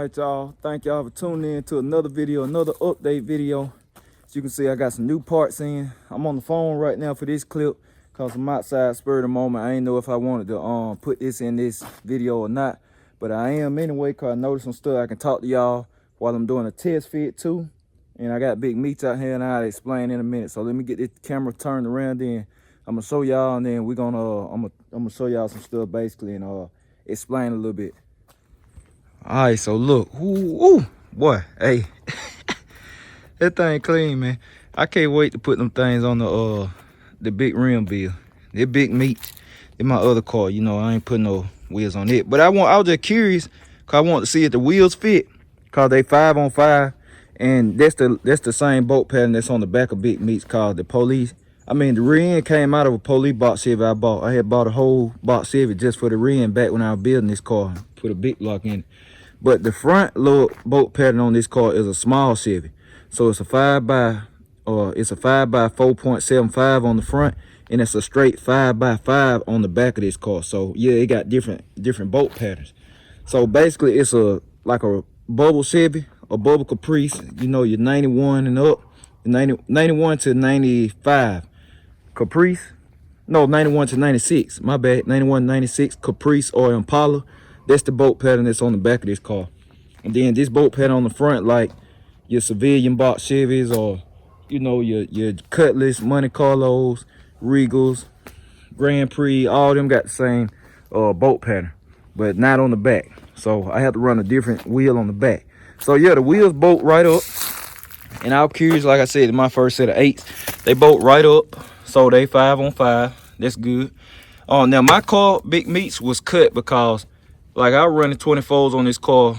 Alright y'all, thank y'all for tuning in to another video, another update video. As you can see, I got some new parts in. I'm on the phone right now for this clip because I'm outside spur of the moment. I ain't know if I wanted to put this in this video or not, but I am anyway because I noticed some stuff I can talk to y'all while I'm doing a test fit too. And I got big meats out here and I'll explain in a minute. So let me get this camera turned around, then I'm gonna show y'all, and then we're gonna I'm gonna show y'all some stuff basically and explain a little bit. All right, so look, ooh, boy, hey, that thing clean, man. I can't wait to put them things on the big rim bill. They're big meats. In my other car, you know, I ain't putting no wheels on it. But I was just curious, cause I want to see if the wheels fit, cause they 5-on-5, and that's the same bolt pattern that's on the back of big meats called the police. I mean, the rear end came out of a police box Chevy I bought. I had bought a whole box Chevy just for the rear end back when I was building this car. Put a big block in it. But the front little bolt pattern on this car is a small Chevy. So it's a 5x4.75 on the front, and it's a straight 5x5 on the back of this car. So yeah, it got different bolt patterns. So basically it's like a bubble Chevy, a bubble Caprice, you know, your 91 and up, 91 to 95 Caprice. No, 91 to 96, my bad. 91 96 Caprice or Impala. That's the bolt pattern that's on the back of this car. And then this bolt pattern on the front, like your civilian box Chevys, or you know, your Cutlass, Monte Carlos, Regals, Grand Prix, all them got the same bolt pattern, but not on the back. So I have to run a different wheel on the back. So yeah, the wheels bolt right up. And I was curious, like I said, in my first set of 8s, they bolt right up. So they 5-on-5. That's good. Now my car, Big Meats, was cut because like I was running 24s on this car,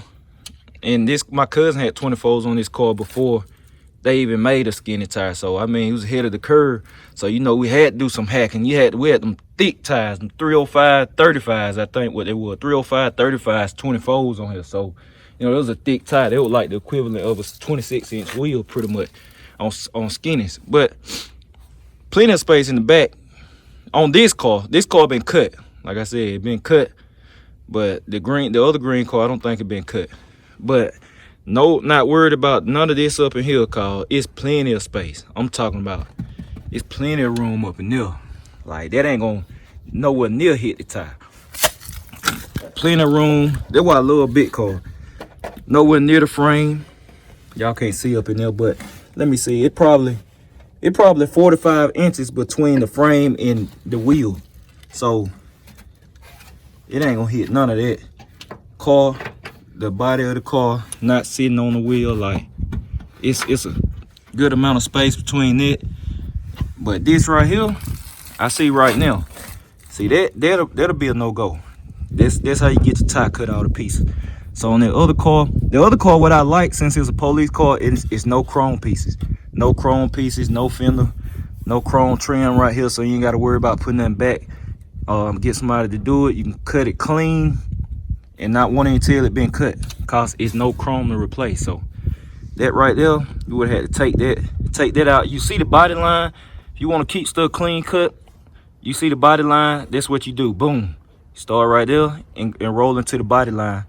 and my cousin had 24s on this car before they even made a skinny tire. So I mean, he was ahead of the curve. So you know, we had to do some hacking. We had them thick tires, them 305 35s, I think what they were, 305 35s, 24s on here. So you know, it was a thick tire. They were like the equivalent of a 26-inch wheel pretty much on skinnies. But plenty of space in the back on this car. This car been cut. Like I said, it been cut. But the other green car, I don't think it been cut. But no, not worried about none of this up in here, cause it's plenty of space. I'm talking about it's plenty of room up in there. Like that ain't gonna nowhere near hit the tire. Plenty of room. That's why I love a big car. Nowhere near the frame. Y'all can't see up in there, but let me see. It probably 45 inches between the frame and the wheel. So it ain't gonna hit none of that. Car, the body of the car not sitting on the wheel, like it's a good amount of space between it. But this right here, I see right now. See that'll be a no-go. That's how you get the tire cut out of pieces. So on the other car, what I like, since it's a police car, it's no chrome pieces. No chrome pieces, no fender, no chrome trim right here, so you ain't gotta worry about putting that back. Get somebody to do it. You can cut it clean and not wanting until it been cut, cause it's no chrome to replace. So that right there, you would have had to take that out. You see the body line. If you want to keep stuff clean cut, you see the body line, that's what you do. Boom, start right there and roll into the body line.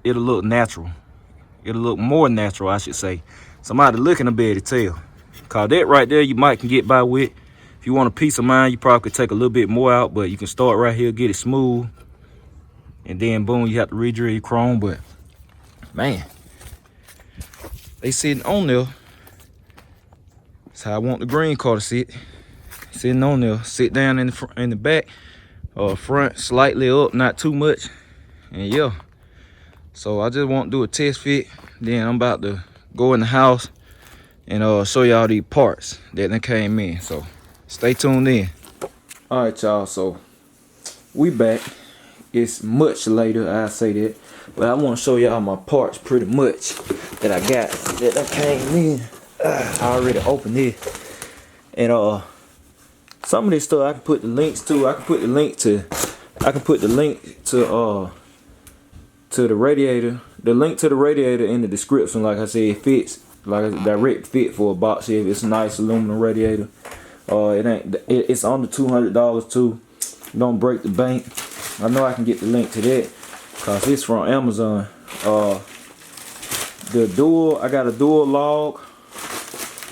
It'll look natural. It'll look more natural, I should say. Somebody looking to be able to tell, cause that right there you might can get by with. If you want a peace of mind, you probably could take a little bit more out, but you can start right here, get it smooth, and then boom, you have to re-drill your chrome. But man, they sitting on there. That's how I want the green car to sit. Sitting on there, sit down in the back, front slightly up, not too much, and yeah. So I just want to do a test fit. Then I'm about to go in the house and show y'all these parts that done came in. So stay tuned in. All right, y'all, so we back. It's much later, I say that, but I want to show y'all my parts pretty much that I got that came in. I already opened it, and some of this stuff I can put the links to. I can put the link to the radiator. The link to the radiator in the description. Like I said, it fits like a direct fit for a box Chevy. It's a nice aluminum radiator. It's under $200 too. Don't break the bank. I know I can get the link to that because it's from Amazon. the dual, I got a dual log,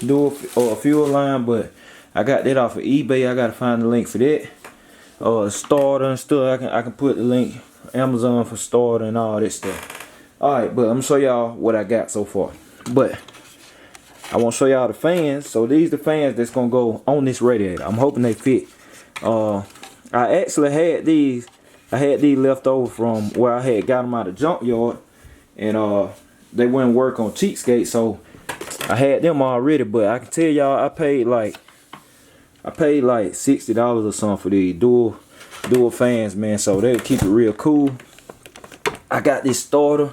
dual or fuel line, but I got that off of eBay. I gotta find the link for that. Starter and stuff. I can put the link, Amazon for starter and all that stuff. Alright, but I'm gonna show y'all what I got so far. But I want to show y'all the fans. So these the fans that's gonna go on this radiator. I'm hoping they fit. I actually had these. I had these left over from where I had got them out of the junkyard, and they wouldn't work on cheapskate, so I had them already. But I can tell y'all, I paid like $60 or something for these dual fans, man. So they'll keep it real cool. I got this starter.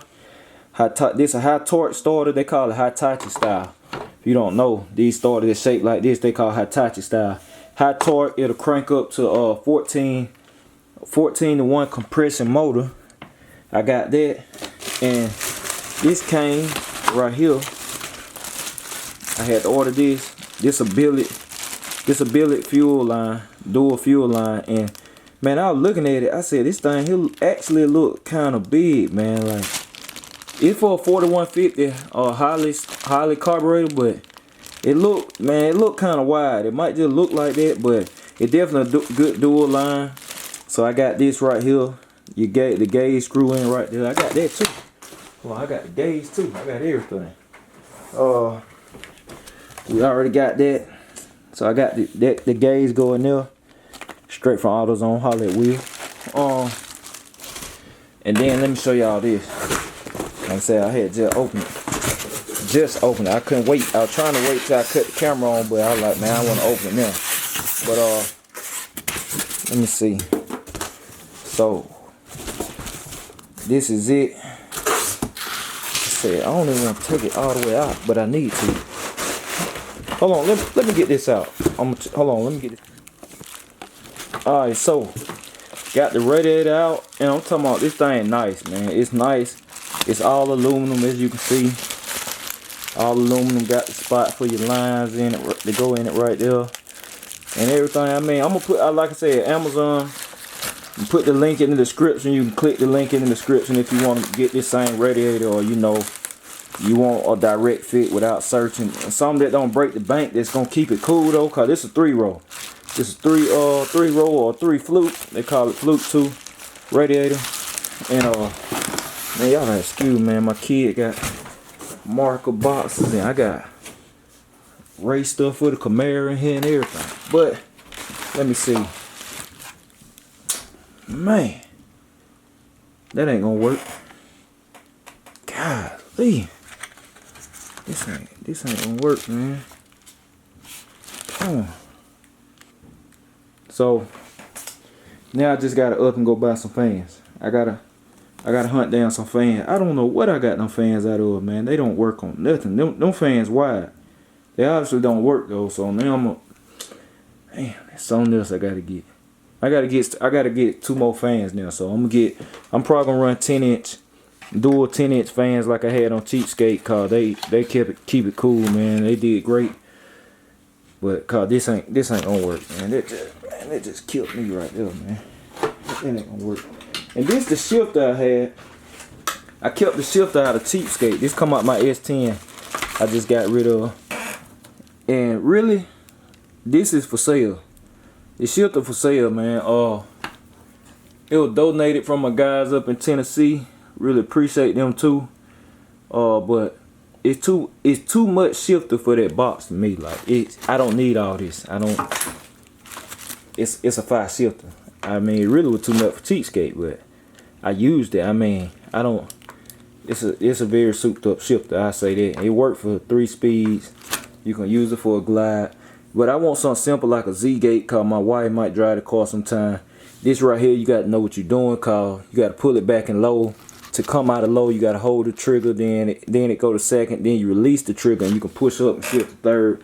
This a high torque starter. They call it Hitachi style. If you don't know, these starters that shaped like this, they call Hitachi style. High torque. It'll crank up to 14 to 1 compression motor. I got that, and this came right here. I had to order this. This a billet fuel line, dual fuel line, and man, I was looking at it. I said this thing here actually look kind of big, man. Like it's for a 4150 highly carbureted, but it look kind of wide. It might just look like that, but it definitely a good dual line. So I got this right here. You get the gauge screw in right there. I got that too. Well, I got the gauge too. I got everything. We already got that. So I got the gauge going there. Straight from AutoZone, holla at Will. And then let me show y'all this. Like I said, I had just opened it. I couldn't wait. I was trying to wait till I cut the camera on, but I was like, man, I want to open it now. But let me see. So this is it. I said I don't even want to take it all the way out, but I need to. Hold on, let me get this out. Hold on, let me get it. Alright, so got the radiator out, and I'm talking about this thing nice, man. It's nice. It's all aluminum, as you can see. All aluminum. Got the spot for your lines in it. They go in it right there, and everything. I mean, I'm gonna put, like I said, Amazon. Put the link in the description. You can click the link in the description if you want to get this same radiator, or you know, you want a direct fit without searching. And something that don't break the bank, that's gonna keep it cool though, cause this is a 3-row. This is 3-row or 3 flute. They call it flute 2 radiator. And man, y'all gotta excuse, man. My kid got marker boxes, and I got race stuff for the Camaro in here and everything. But let me see. Man, that ain't gonna work. Golly, this ain't gonna work, man. So now I just gotta up and go buy some fans. I gotta hunt down some fans. I don't know what I got them fans out of, man. They don't work on nothing. Them fans wide. They obviously don't work though. So now man, there's something else I gotta get. I gotta get 2 more fans now, so I'm probably gonna run 10-inch, dual 10-inch fans like I had on Cheapskate, cause they keep it cool, man. They did great, but cause this ain't gonna work, man. That just killed me right there, man. That ain't gonna work. And this the shifter I had. I kept the shifter out of Cheapskate. This come out my S10. I just got rid of, and really, this is for sale. The shifter for sale, man. It was donated from my guys up in Tennessee. Really appreciate them too. But it's too much shifter for that box to me. Like I don't need all this. It's a 5 shifter. I mean, it really was too much for Cheapskate, but I used it. I mean, I don't. It's a very souped up shifter. I say that. It worked for 3 speeds. You can use it for a glide. But I want something simple like a Z-gate, cause my wife might drive the car sometime. This right here, you got to know what you're doing, cause you got to pull it back in low. To come out of low, you got to hold the trigger, then it go to second, then you release the trigger, and you can push up and shift to third.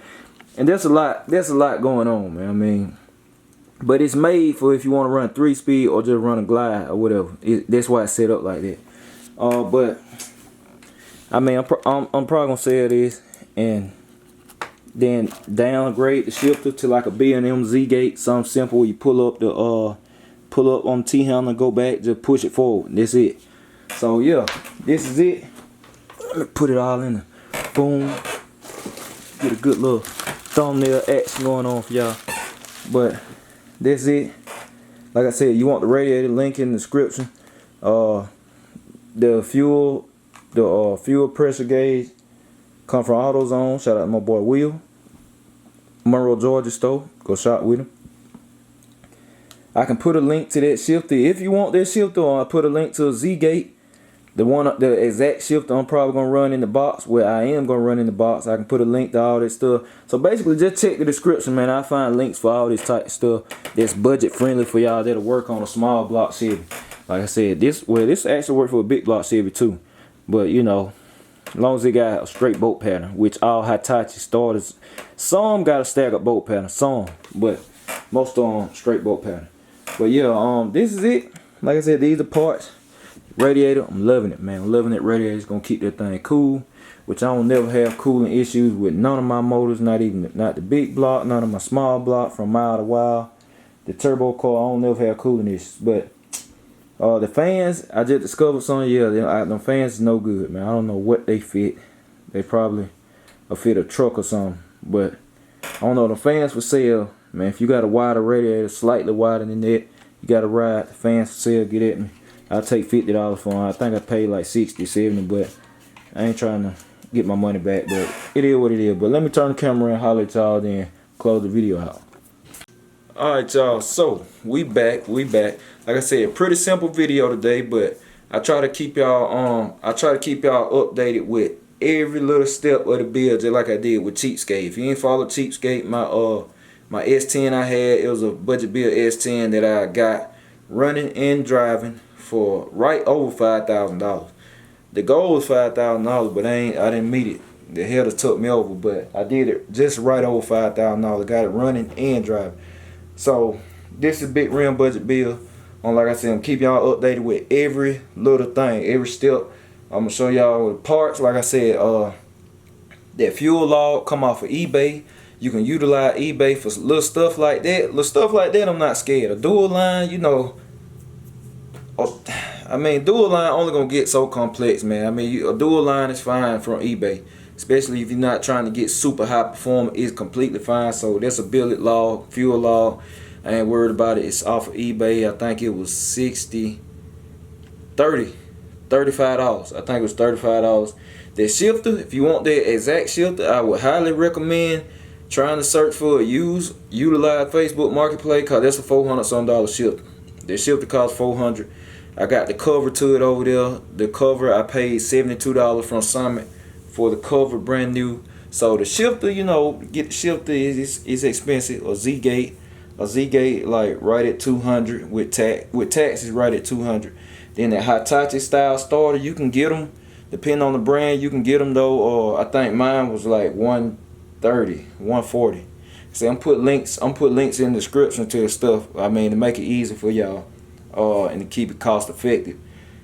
And there's a lot going on, man. I mean, but it's made for if you want to run 3-speed or just run a glide or whatever. That's why it's set up like that. But I mean, I'm probably gonna sell this and then downgrade the shifter to like a B&M Z-gate, something simple where you pull up on the T-handle and go back, just push it forward. That's it. So yeah, this is it. Let me put it all in the boom. Get a good little thumbnail action going on for y'all. But that's it. Like I said, you want the radiator, link in the description. The fuel pressure gauge come from AutoZone. Shout out to my boy Will, Monroe, Georgia store. Go shop with him. I can put a link to that shifter if you want that shifter, or I put a link to a Z-Gate. The exact shifter I'm probably gonna run in the box, where I am gonna run in the box. I can put a link to all that stuff. So basically, just check the description, man. I find links for all this type of stuff that's budget friendly for y'all that'll work on a small block Chevy. Like I said, this actually works for a big block Chevy too. But you know, as long as it got a straight bolt pattern, which all Hitachi starters, some got a staggered bolt pattern, some, but most of them straight bolt pattern. But yeah, this is it. Like I said, these are parts. Radiator, I'm loving it, man. I'm loving that radiator. It's gonna keep that thing cool, which I don't never have cooling issues with none of my motors, not the big block, none of my small block from mile to mile. The turbo car, I don't never have cooling issues. But the fans, I just discovered some. Yeah, them fans is no good, man. I don't know what they fit. They probably fit a truck or something. But I don't know. The fans for sale, man. If you got a wider radiator, slightly wider than that, you got to ride. The fans for sale, get at me. I'll take $50 for them. I think I paid like 60, 70, but I ain't trying to get my money back. But it is what it is. But let me turn the camera and holler at y'all, then close the video out. Alright, y'all, so we back. Like I said, pretty simple video today, but I try to keep y'all updated with every little step of the build, just like I did with Cheapskate. If you ain't follow Cheapskate, my S10 I had, it was a budget build S10 that I got running and driving for right over $5,000. The goal was $5,000, but I didn't meet it. The hell that took me over, but I did it just right over $5,000. Got it running and driving. So this is big rim budget build. Like I said, I'm keeping y'all updated with every little thing, every step. I'm gonna show y'all the parts. Like I said, that fuel log come off of eBay. You can utilize eBay for little stuff like that. Little stuff like that, I'm not scared. A dual line, you know. I mean, dual line only gonna get so complex, man. I mean, a dual line is fine from eBay, especially if you're not trying to get super high performance. It's completely fine. So that's a billet log, fuel log. I ain't worried about it. It's off of eBay. I think it was $35. I think it was $35. That shifter, if you want that exact shifter, I would highly recommend trying to search for a utilize Facebook Marketplace, cause that's a $400 shifter. The shifter costs $400. I got the cover to it over there. The cover I paid $72 from Summit for the cover, brand new. So the shifter, you know, get the shifter is expensive. A Z-Gate like right at $200 with tax is right at $200. Then that Hitachi style starter, you can get them depending on the brand. You can get them though. I think mine was like $130, $140. See, I'm put links in the description to the stuff. I mean, to make it easy for y'all, and to keep it cost effective.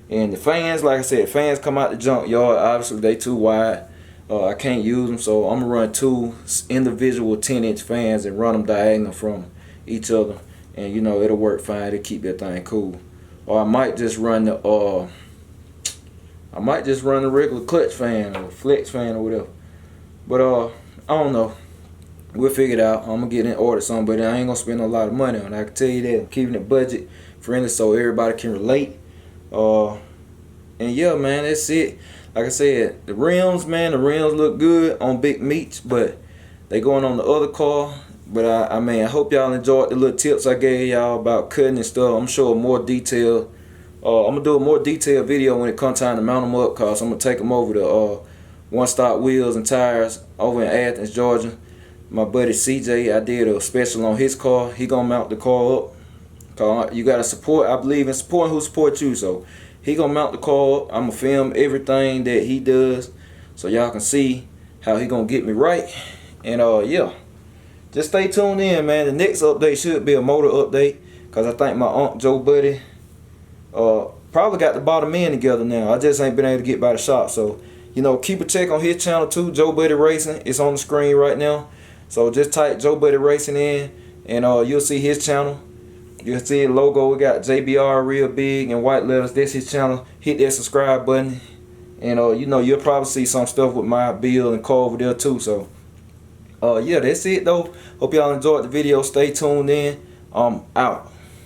And the fans, like I said, fans come out the junkyard. Obviously, they too wide. I can't use them, so I'm gonna run two individual 10-inch fans and run them diagonal from each other, and you know it'll work fine to keep that thing cool. Or I might just run the regular clutch fan or flex fan or whatever. But I don't know. We'll figure it out. I'm gonna get in order something, but I ain't gonna spend a lot of money on it. I can tell you that. I'm keeping it budget friendly so everybody can relate. And yeah, man, that's it. Like I said, the rims, man, the rims look good on Big Meats, but they going on the other car. But I mean, I hope y'all enjoyed the little tips I gave y'all about cutting and stuff. I'm sure more detail. I'm gonna do a more detailed video when it comes time to mount them up, cause I'm gonna take them over to One Stop Wheels and Tires over in Athens, Georgia. My buddy CJ, I did a special on his car. He gonna mount the car up. Cause you gotta support. I believe in supporting who supports you. So he gonna mount the car up. I'm gonna film everything that he does, so y'all can see how he gonna get me right. And yeah, just stay tuned in, man. The next update should be a motor update, cause I think my Uncle Joe buddy probably got the bottom end together now. I just ain't been able to get by the shop. So you know, keep a check on his channel too, Joe Buddy Racing. It's on the screen right now. So just type Joe Buddy Racing in, and you'll see his channel. You'll see the logo. We got JBR real big in white letters. That's his channel. Hit that subscribe button, And you know, you'll probably see some stuff with my build and car over there too. So yeah, that's it though. Hope y'all enjoyed the video. Stay tuned in. Out.